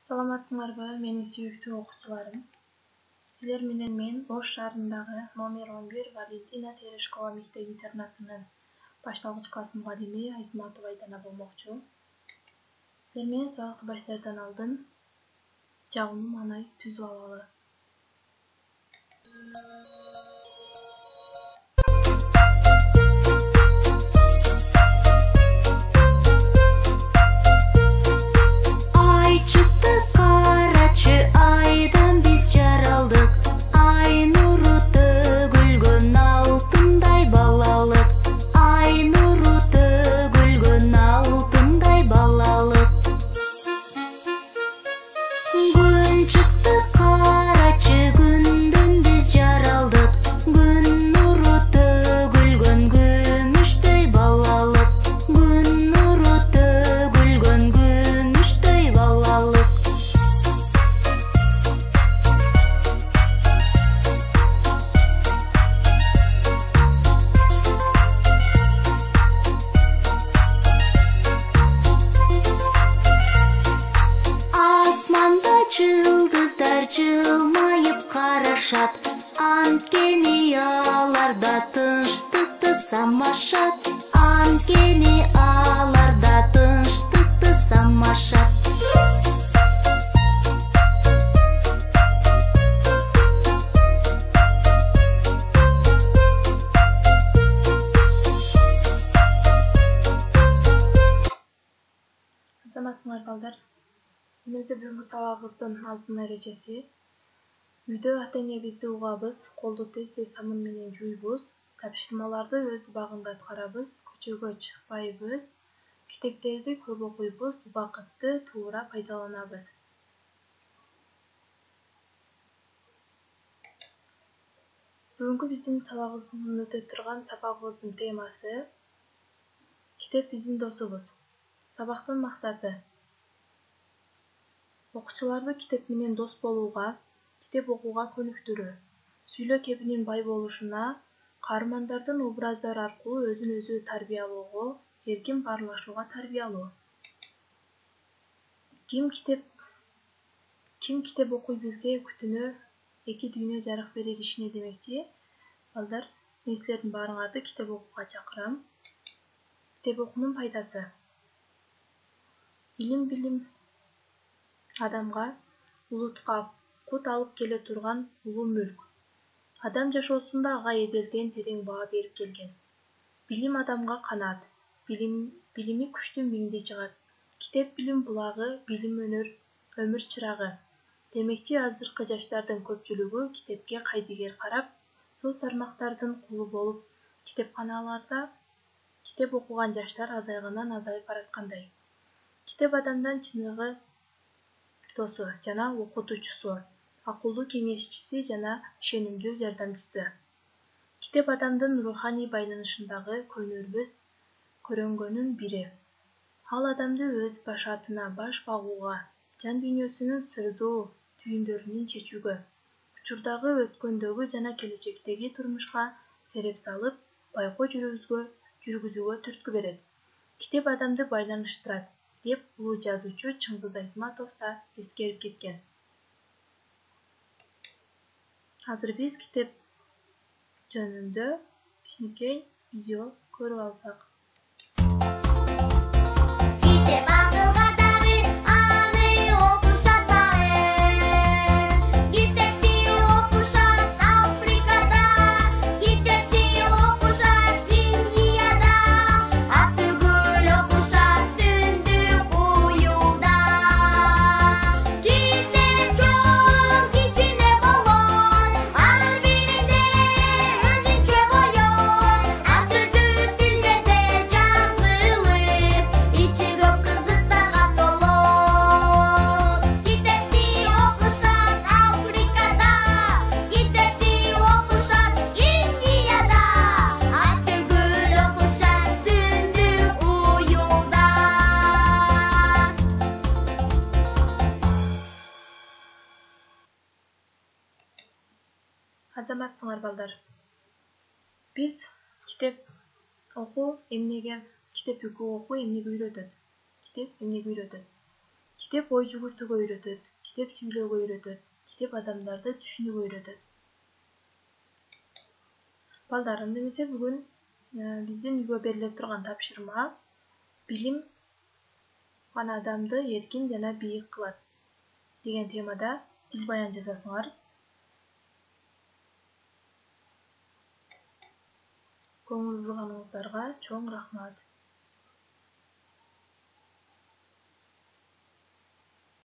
Саламатсыңарбы, менин сүйүктүү окуучуларым. Силер менен мен Ош шаарындагы номер 11 Валентина Терешкова мектеп-интернатынын башталгыч класс мугалими Айтматова Айдана болмокчу. Силер менен сабакты баштаардан алдын жагымдуу маанай түзүп алалы. Жылмайып карашат, анткени аларда тынчтыкты самашат, анткени аларда тынчтыкты самашат. Азаматсыңар балдар. Менимче бүгүнкү сабагыбыздын алтын эрежеси үйдө ата-энебизди угабыз, колду тез-тез самын менен жуйбуз, тапшырмаларды өз убагында аткарабыз, көчөгө чыкпайбыз, китептерди көп окуйбуз, убакытты туура пайдаланабыз. Бүгүнкү биздин сабагыбыздын өтө турган сабагыбыздын темасы китеп биздин досубуз. Сабактын максаты окуучуларды китеп менен дос болууга, китеп окууга көнүктүрүү, сүйлөө кебинин бай болушуна, каармандардын образдары аркылуу өзүн өзү тарбиялоого, эркин баарлашууга тарбиялоо. Ким китеп окуй билсе күтүнө эки дүйнө жарык берер ишине демекчи. Балдар, мен силердин баарыңарды китеп окууга чакырам. Китеп окуунун пайдасы. Билим адамга, улутка кут алып келе турган улуу мүлк. Адам жашоосунда ага эзелден терең баа берип келген. Билим адамга канат, билими күчтүү миңди чыгат. Китеп билим булагы, билим өмүр чырагы. Демекчи азыркы жаштардын көпчүлүгү китепке кайдыгер карап, соц тармактардын кулу болуп, китепканаларда китеп окуган жаштар азайгандан азайып бараткандай. Китеп адамдын чыныгы досу жана окутуучусу, акылдуу кеңешчиси жана ишенимдүү жардамчысы. Китеп адамдын руханий байланышындагы көнөрбөс көрөнгөнүн бири. Ал адамды өз башаатына баш багууга, жан дүйнөсүнүн сырдуу түйүндөрүн чечүүгө, учурдагы, өткөндөгү жана келечектеги турмушка сереп салып, байкоо жүргүзүүгө түрткү берет. Китеп адамды байланыштырат, деп улуу жазуучу Чыңгыз Айтматов да эскерип кеткен. Азыр биз китеп жөнүндө кичинекей видео көрүп алсак. Азаматсыңар балдар. Биз китеп окуу эмнеге үйрөтөт? Китеп эмнеге үйрөтөт? Китеп ой жүгүртүүгө үйрөтөт, китеп сүйлөөгө үйрөтөт, китеп адамдарды түшүнүүгө үйрөтөт. Балдар, анда эмесе бүгүн биздин үйгө бериле турган тапшырма билим гана адамды эркин жана бийик кылат деген темада тил баян жасасыңар. Көңүл бурганыңыздарга чоң рахмат.